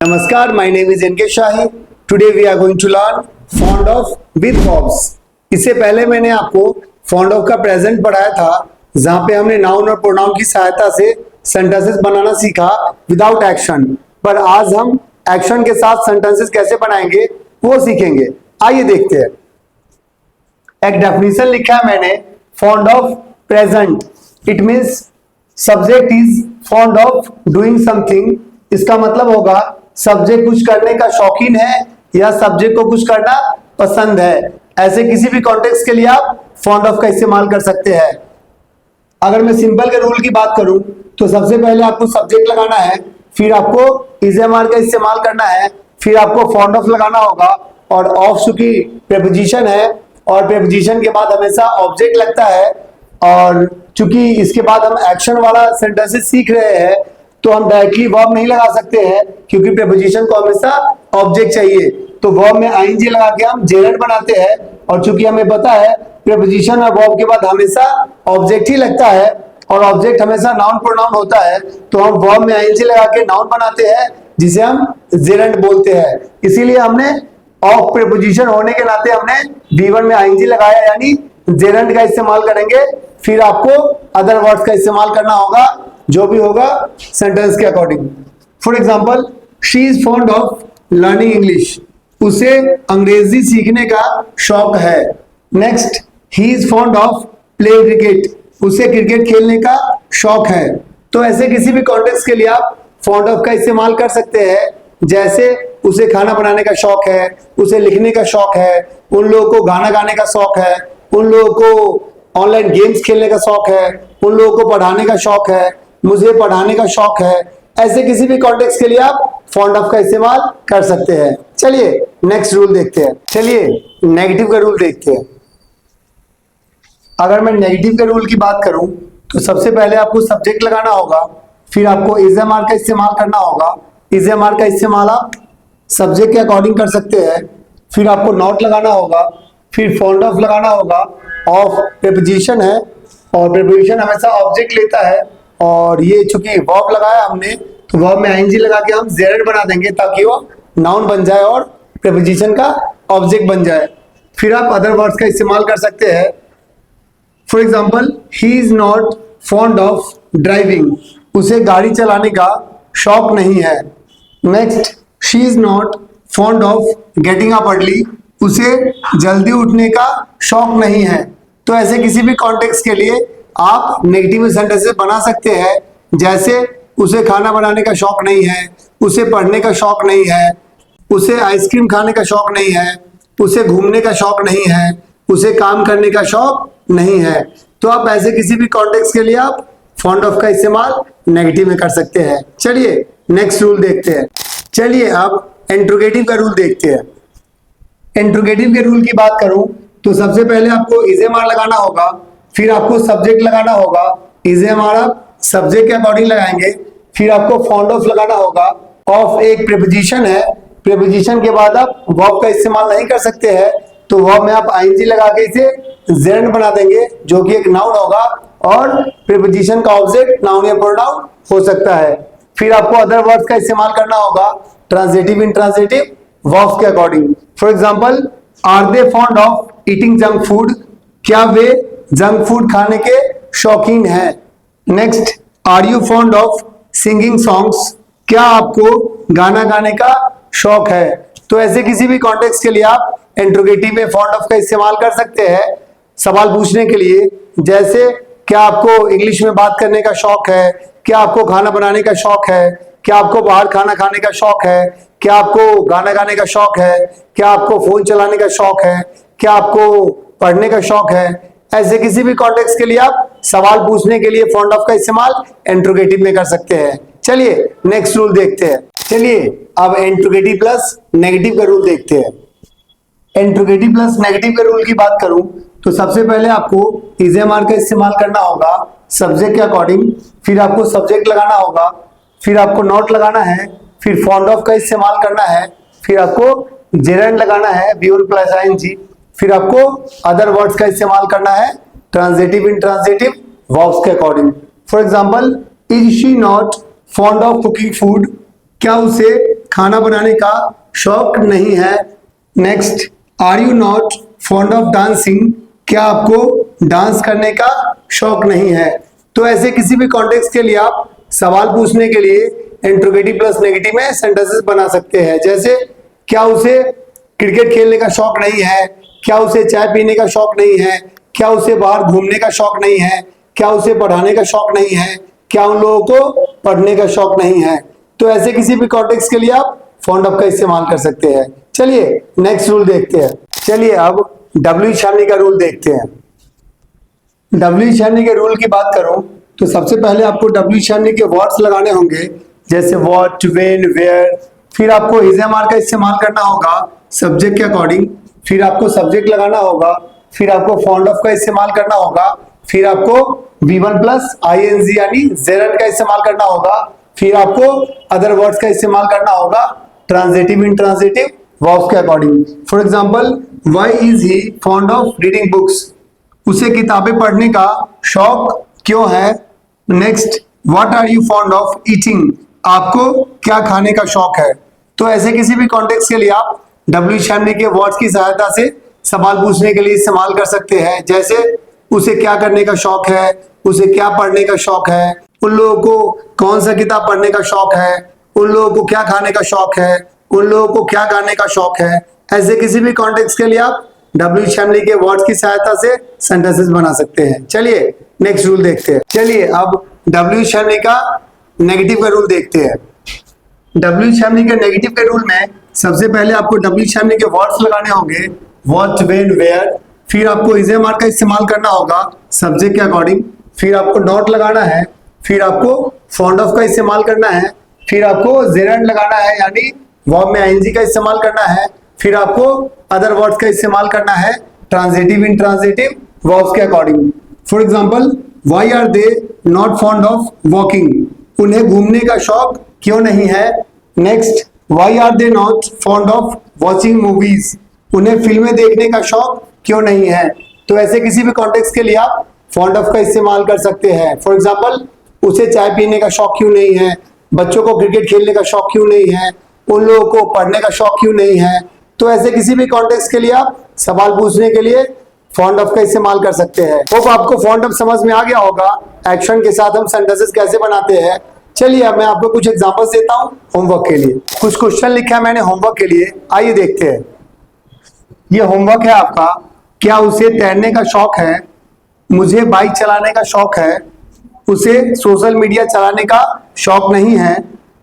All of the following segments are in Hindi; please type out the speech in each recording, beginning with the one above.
Namaskar, my name is NK Shahi. Today we are going to learn fond of with verbs. इससे पहले मैंने आपको fond of का प्रेजेंट पढ़ाया था, जहां पे हमने नाउन और प्रोनाउन की सहायता से सेंटेंसेस बनाना सीखा विदाउट एक्शन। पर आज हम एक्शन के साथ सेंटेंसेस कैसे बनाएंगे वो सीखेंगे। आइए देखते हैं। एक डेफिनेशन लिखा है मैंने, fond of present, it means subject is fond of doing something. इसका मतलब होगा सब्जेक्ट कुछ करने का शौकीन है या सब्जेक्ट को कुछ करना पसंद है। ऐसे किसी भी कॉन्टेक्स्ट के लिए आप फॉन्ड ऑफ का इस्तेमाल कर सकते हैं। अगर मैं सिंपल के रूल की बात करूं तो सबसे पहले आपको सब्जेक्ट लगाना है, फिर आपको इजेएमआर का इस्तेमाल करना है, फिर आपको फॉन्ड ऑफ लगाना होगा। और ऑफ चूंकि प्रीपोजिशन है और प्रीपोजिशन के बाद हमेशा ऑब्जेक्ट लगता है, और चूंकि इसके बाद हम एक्शन वाला सेंटेंसेस सीख रहे हैं तो हम डायरेक्टली वर्ब नहीं लगा सकते हैं, क्योंकि प्रीपोजिशन को हमेशा ऑब्जेक्ट चाहिए। तो वर्ब में आईएनजी लगा के हम जेरेंट बनाते हैं, और चूंकि हमें पता है प्रीपोजिशन और वर्ब के बाद हमेशा ऑब्जेक्ट ही लगता है और ऑब्जेक्ट हमेशा नाउन प्रोनाउन होता है, तो हम वर्ब में आईएनजी लगा के नाउन बनाते हैं जिसे हम जेरेंट बोलते हैं। इसीलिए हमने ऑफ प्रीपोजिशन होने के नाते हमने V1 में आईएनजी लगाया, यानी जेरेंट का इस्तेमाल करेंगे। फिर आपको अदर वर्ड्स का इस्तेमाल करना होगा, जो भी होगा सेंटेंस के according. For example, she is fond of learning English, उसे अंग्रेजी सीखने का शौक है। Next, he is fond of play cricket, उसे क्रिकेट खेलने का शौक है। तो ऐसे किसी भी कॉन्टेक्स्ट के लिए आप फॉन्ड ऑफ का इस्तेमाल कर सकते हैं। जैसे उसे खाना बनाने का शौक है, उसे लिखने का शौक है, उन लोगों को गाना गाने का शौक है, उन लोगों को ऑनलाइन गेम्स खेलने का शौक है, उन लोगों को पढ़ाने का शौक है, मुझे पढ़ाने का शौक है। ऐसे किसी भी कॉन्टेक्स्ट के लिए आप फॉन्ड ऑफ का इस्तेमाल कर सकते हैं। चलिए नेक्स्ट रूल देखते हैं। चलिए नेगेटिव का रूल देखते हैं। अगर मैं नेगेटिव के रूल की बात करूं तो सबसे पहले आपको सब्जेक्ट लगाना होगा, फिर आपको इजेएमआर का इस्तेमाल करना होगा। इजेएमआर का इस्तेमाल आप सब्जेक्ट के अकॉर्डिंग कर सकते हैं। फिर आपको नॉट लगाना होगा, फिर फॉन्ड ऑफ लगाना होगा। ऑफ प्रीपोजिशन है और प्रीपोजिशन हमेशा ऑब्जेक्ट लेता है, और ये चूंकि वर्ब लगाया हमने तो वर्ब में आईएनजी लगा के हम जेरेंट बना देंगे ताकि वो नाउन बन जाए और प्रीपोजिशन का ऑब्जेक्ट बन जाए। फिर आप अदर वर्ड्स का इस्तेमाल कर सकते हैं। For example, he is not fond of driving, उसे गाड़ी चलाने का शौक नहीं है। Next, she is not fond of getting up early, उसे जल्दी उठने का शौक नहीं है। तो ऐसे किसी भी कॉन्टेक्स्ट के लिए आप नेगेटिव सेंटेंसेस बना सकते हैं। जैसे उसे खाना बनाने का शौक नहीं है, उसे पढ़ने का शौक नहीं है, उसे आइसक्रीम खाने का शौक नहीं है, उसे घूमने का शौक नहीं है, उसे काम करने का शौक नहीं है। तो आप ऐसे किसी भी कॉन्टेक्स्ट के लिए आप फॉन्ड ऑफ का इस्तेमाल नेगेटिव में कर सकते हैं। चलिए नेक्स्ट रूल देखते हैं। चलिए अब इंट्रोगेटिव का रूल देखते हैं। इंट्रोगेटिव के रूल की बात करूं तो सबसे पहले आपको इजेएमआर लगाना होगा, फिर आपको सब्जेक्ट लगाना होगा। इजेएमआर आप सब्जेक्ट के अकॉर्डिंग लगाएंगे। फिर आपको फॉन्ड ऑफ लगाना होगा। ऑफ एक प्रीपोजिशन है, प्रीपोजिशन के बाद आप वर्ब का इस्तेमाल नहीं कर सकते हैं, तो वर्ब में आप आईएनजी लगा के इसे जेरेंट बना देंगे, जो कि एक नाउन होगा, और प्रीपोजिशन का ऑब्जेक्ट नाउन या प्रोनाउन हो सकता है। फिर आपको अदर वर्ड्स का इस्तेमाल करना होगा, ट्रांजिटिव इंट्रांजिटिव वर्ब्स के according. For example, are they fond of eating junk food, क्या वे जंक फूड खाने के शौकीन हैं। Next, are you fond of singing songs, क्या आपको गाना गाने का शौक है। तो ऐसे किसी भी कॉन्टेक्स्ट के लिए आप इंट्रोगेटिव में फॉन्ड ऑफ का इस्तेमाल कर सकते हैं सवाल पूछने के लिए। जैसे, क्या आपको इंग्लिश में बात करने का शौक है, क्या आपको खाना बनाने का शौक है, क्या आपको बाहर खाना खाने का शौक है, क्या आपको गाना गाने का शौक है, क्या आपको फोन चलाने का शौक है, क्या आपको पढ़ने का शौक है। ऐसे किसी भी कॉन्टेक्स्ट के लिए आप सवाल पूछने के लिए फॉन्ड ऑफ का इस्तेमाल इंट्रोगेटिव में कर सकते हैं। चलिए नेक्स्ट रूल देखते हैं। चलिए अब इंट्रोगेटिव प्लस नेगेटिव का रूल देखते हैं। इंट्रोगेटिव प्लस नेगेटिव के रूल की बात करूं तो सबसे पहले आपको इजेएमआर का इस्तेमाल करना होगा सब्जेक्ट के अकॉर्डिंग। फिर आपको सब्जेक्ट लगाना होगा, फिर आपको नॉट लगाना है, फिर फॉन्ड ऑफ का इस्तेमाल करना है, फिर आपको जेरेंट लगाना है V1 प्लस आईएनजी, फिर आपको अदर वर्ड्स का इस्तेमाल करना है ट्रांजिटिव इंट्रांजिटिव वर्ब्स के according. For example, is she not fond of cooking food, क्या उसे खाना बनाने का शौक नहीं है। Next, are you not fond of dancing, क्या आपको डांस करने का शौक नहीं है। तो ऐसे किसी भी कॉन्टेक्स्ट के लिए आप सवाल पूछने के लिए इंट्रोगेटिव प्लस नेगेटिव में सेंटेंसेस बना सकते हैं। जैसे, क्या उसे क्रिकेट खेलने का शौक नहीं है, क्या उसे चाय पीने का शौक नहीं है, क्या उसे बाहर घूमने का शौक नहीं है, क्या उसे पढ़ाने का शौक नहीं है, क्या उन लोगों को पढ़ने का शौक नहीं है। तो ऐसे किसी भी कॉन्टेक्स्ट के लिए आप फॉन्ड ऑफ का इस्तेमाल कर सकते हैं। चलिए नेक्स्ट रूल देखते हैं। चलिए अब डब्ल्यू शर्नी का रूल देखते हैं। डब्ल्यू शर्नी के रूल की बात करूं तो सबसे पहले आपको डब्ल्यू शर्नी के वर्ड्स लगाने होंगे, जैसे व्हाट, व्हेन, वेयर। फिर आपको इज एम आर का इस्तेमाल करना होगा सब्जेक्ट के अकॉर्डिंग। फिर आपको सब्जेक्ट लगाना होगा। फिर आपको फॉन्ड ऑफ का इस्तेमाल करना होगा। फिर आपको V1 प्लस ING यानी जेरन का इस्तेमाल करना होगा। फिर आपको अदर वर्ड्स का इस्तेमाल करना होगा ट्रांजिटिव, इंट्रांजिटिव वर्ब्स के according. For example, why is he fond of reading books, उसे किताबें पढ़ने का शौक क्यों है। Next, what are you fond of eating, आपको क्या खाने का शौक है। तो ऐसे किसी भी कॉन्टेक्स्ट के लिए आप डब्ल्यू शर्नी के वर्ड्स की सहायता से सवाल पूछने के लिए इस्तेमाल कर सकते हैं। जैसे, उसे क्या करने का शौक है, उसे क्या पढ़ने का शौक है, उन लोगों को कौन सा किताब पढ़ने का शौक है, उन लोगों को क्या खाने का शौक है, उन लोगों को क्या गाने का शौक है। ऐसे किसी भी कॉन्टेक्स्ट के लिए आप डब्ल्यू शर्नी के वर्ड्स की सहायता से सेंटेंसेस बना सकते हैं। चलिए नेक्स्ट रूल देखते हैं। चलिए अब डब्ल्यू शर्नी का नेगेटिव का रूल देखते हैं। डब्ल्यू शर्नी के नेगेटिव के रूल में सबसे पहले आपको डब्ल्यू शर्नी के वर्ड्स लगाने होंगे, व्हाट, व्हेन, वेयर। फिर आपको इज एम आर का इस्तेमाल करना होगा सब्जेक्ट के अकॉर्डिंग। फिर आपको नॉट लगाना है। फिर आपको फॉन्ड ऑफ का इस्तेमाल करना है। फिर आपको जेरंड लगाना है यानी वर्ब में ING का इस्तेमाल करना है। फिर आपको अदर वर्ड्स का इस्तेमाल करना है ट्रांजिटिव, इंट्रांजिटिव वर्ब्स के according. For example, why are they not fond of walking, उन्हें घूमने का शौक क्यों नहीं है। Next, why are they not fond of watching movies, उन्हें फिल्में देखने का शौक क्यों नहीं है। तो ऐसे किसी भी कॉन्टेक्स्ट के लिए आप फॉन्ड ऑफ का इस्तेमाल कर सकते हैं। फॉर एग्जांपल, उसे चाय पीने का शौक क्यों नहीं है, बच्चों को क्रिकेट खेलने का शौक क्यों नहीं है, उन लोगों को पढ़ने का शौक क्यों नहीं है। तो ऐसे किसी भी कॉन्टेक्स्ट के लिए आप सवाल पूछने के लिए फॉन्ड ऑफ का इस्तेमाल कर सकते हैं। होप आपको फॉन्ड ऑफ समझ में आ गया होगा। एक्शन के साथ हम सेंटेंसेस कैसे बनाते हैं। चलिए अब मैं आपको कुछ एग्जांपल्स देता हूं होमवर्क के लिए। कुछ क्वेश्चन लिखा है मैंने होमवर्क के लिए, आइए देखते हैं। ये होमवर्क है आपका। क्या उसे तैरने का शौक है, मुझे बाइक चलाने का शौक है, उसे सोशल मीडिया चलाने का शौक नहीं है,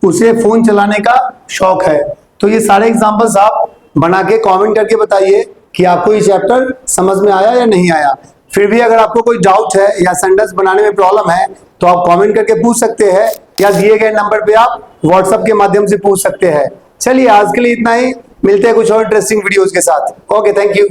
उसे फोन चलाने का शौक है। तो ये सारे एग्जांपल्स आप बना के कमेंट करके बताइए कि आपको ये चैप्टर समझ में आया या नहीं आया। फिर भी अगर आपको कोई डाउट है या सेंटेंस बनाने में प्रॉब्लम है तो आप कमेंट करके पूछ सकते हैं या दिए गए नंबर पे आप व्हाट्सएप के माध्यम से पूछ सकते हैं। चलिए आज के लिए इतना ही, मिलते हैं कुछ और इंटरेस्टिंग वीडियोस के साथ। Okay, thank you.